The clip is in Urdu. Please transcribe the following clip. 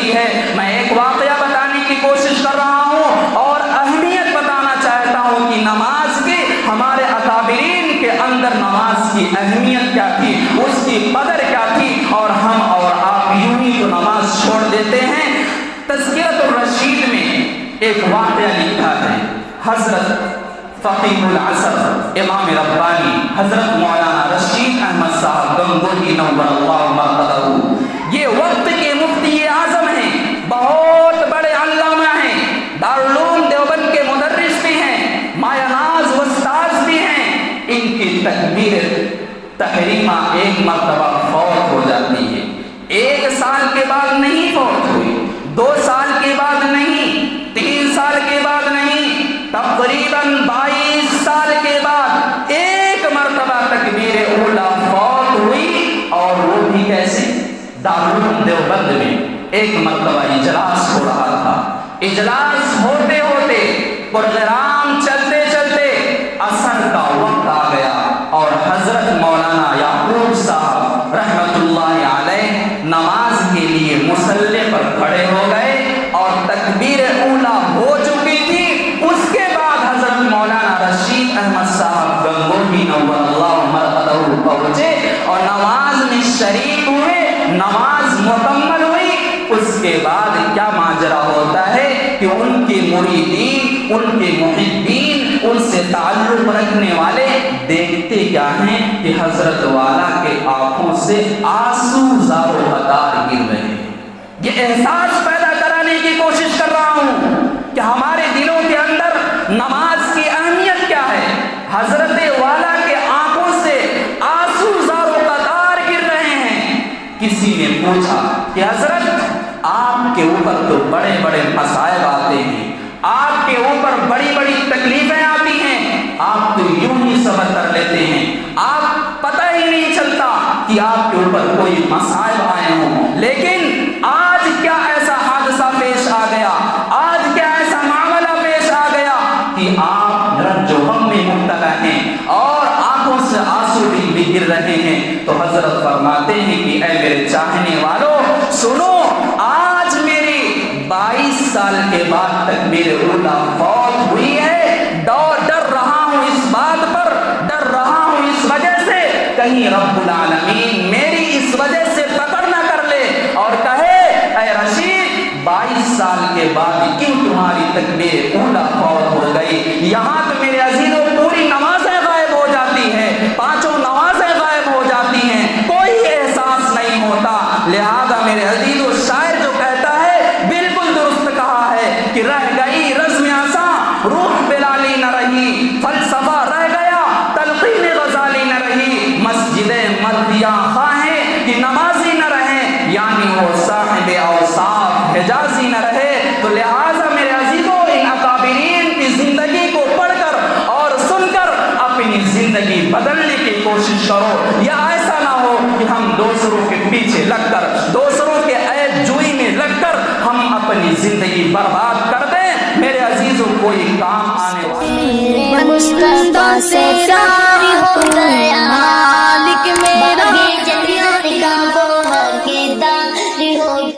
گزری ہے۔ میں ایک واقعہ بتانے کی کوشش کر رہا ہوں اور اہمیت بتانا چاہتا ہوں کہ نماز کی ہمارے اکابرین کے اندر نماز کی اہمیت کیا تھی، اس کی قدر کیا تھی، اور ہم اور آپ یوں ہی تو نماز چھوڑ دیتے ہیں۔ تذکرۃ الرشید میں ایک واقعہ لکھا ہے، حضرت فقیہ العصر امام ربانی حضرت مولانا رشید احمد صاحب گنگوہی نور اللہ مرقدہ، یہ وقت کے مفتی اعظم ہیں، بہت بڑے علامہ ہیں، دارالعلوم دیوبند کے مدرس بھی ہیں، مایہ ناز استاذ بھی ہیں۔ ان کی تکبیر تحریمہ ایک مرتبہ فوت ہو جاتی ہے، 1 سال کے بعد نہیں فوت ہوئی، 2 سال کے بعد نہیں، 3 سال کے بعد نہیں، تقریباً 22 سال کے بعد ایک مرتبہ تکبیر اولا فوت ہوئی، اور وہ بھی کیسے؟ دارالعلوم دیوبند میں ایک مرتبہ اجلاس ہو رہا تھا، اجلاس ہوتے ہوتے پروگرام چلتے چلتے عصر کا وقت آ گیا، اور حضرت مولانا یعقوب صاحب رحمت اللہ علیہ نماز کے لیے مصلی پر کھڑے ہو گئے، اور تکبیر اولا ہو چکی تھی۔ اس کے بعد حضرت مولانا رشید احمد صاحب گنگوہی نور اللہ مرقدہ پہنچے اور نماز میں شریک ہوئے، نماز مکمل ہوئی۔ اس کے بعد کیا ماجرا ہوتا ہے کہ ان کے مریدین، ان کے محبین، ان سے تعلق رکھنے والے دیکھتے کیا ہیں کہ حضرت والا کے آنکھوں سے آنسو زار و قطار گر رہے ہیں۔ یہ احساس پیدا کرانے کی کوشش کر رہا ہوں کہ ہمارے دلوں کے اندر نماز کی اہمیت کیا ہے۔ حضرت والا کے آنکھوں سے آنسو زار و قطار گر رہے ہیں۔ کسی نے پوچھا کہ حضرت آپ کے اوپر تو بڑے بڑے مصائب آتے ہیں، آپ کے اوپر بڑی بڑی تکلیفیں آتی ہیں، آپ تو یوں ہی صبر کر لیتے ہیں، آپ پتہ ہی نہیں چلتا کہ آپ کے اوپر کوئی مصائب آئے ہوں، لیکن آج کیا ایسا حادثہ پیش آ گیا، آج کیا ایسا معاملہ پیش آ گیا کہ آپ رنج و غم میں مبتلا ہیں اور آنکھوں سے آنسو بھی گر رہے ہیں۔ تو حضرت فرماتے ہیں کہ اے میرے چاہنے والوں سنو، آج میری 22 سال کے بعد تکبیر اولا فوت ہوئی ہے، ڈر رہا ہوں اس بات پر، ڈر رہا ہوں اس وجہ سے کہیں رب العالمین میری اس وجہ سے پکڑ نہ کر لے اور کہے اے رشید 22 سال کے بعد کیوں تمہاری تکبیر اولا فوت ہو گئی۔ یہاں تو میرے عزیزوں پوری نمازیں غائب ہو جاتی ہیں، 5 نمازیں غائب ہو جاتی ہیں، کوئی احساس نہیں ہوتا۔ لہذا میرے عزیزوں شاعر جو کہتا ہے بالکل درست کہا ہے کہ رہ گئی رزم آساں روح بلالی نہ رہی، فلسفہ رہ گیا تلقین غزالی نہ رہی، مسجد مردیاں خواہیں کہ نمازی نہ رہیں، یعنی وہ صاحب اوصاف حجازی نہ رہے۔ تو لہٰذا میرے عزیزوں ان اکابرین کی زندگی کو پڑھ کر اور سن کر اپنی زندگی بدلنے کی کوشش کرو، یا ایسا نہ ہو کہ ہم دوسروں کے پیچھے لگ کر، دوسروں کے عیب جوئی میں لگ کر ہم اپنی زندگی برباد کر دیں۔ میرے عزیزوں کوئی کام آنے والا میرے مصطفیٰ سے پیار ہو گیا۔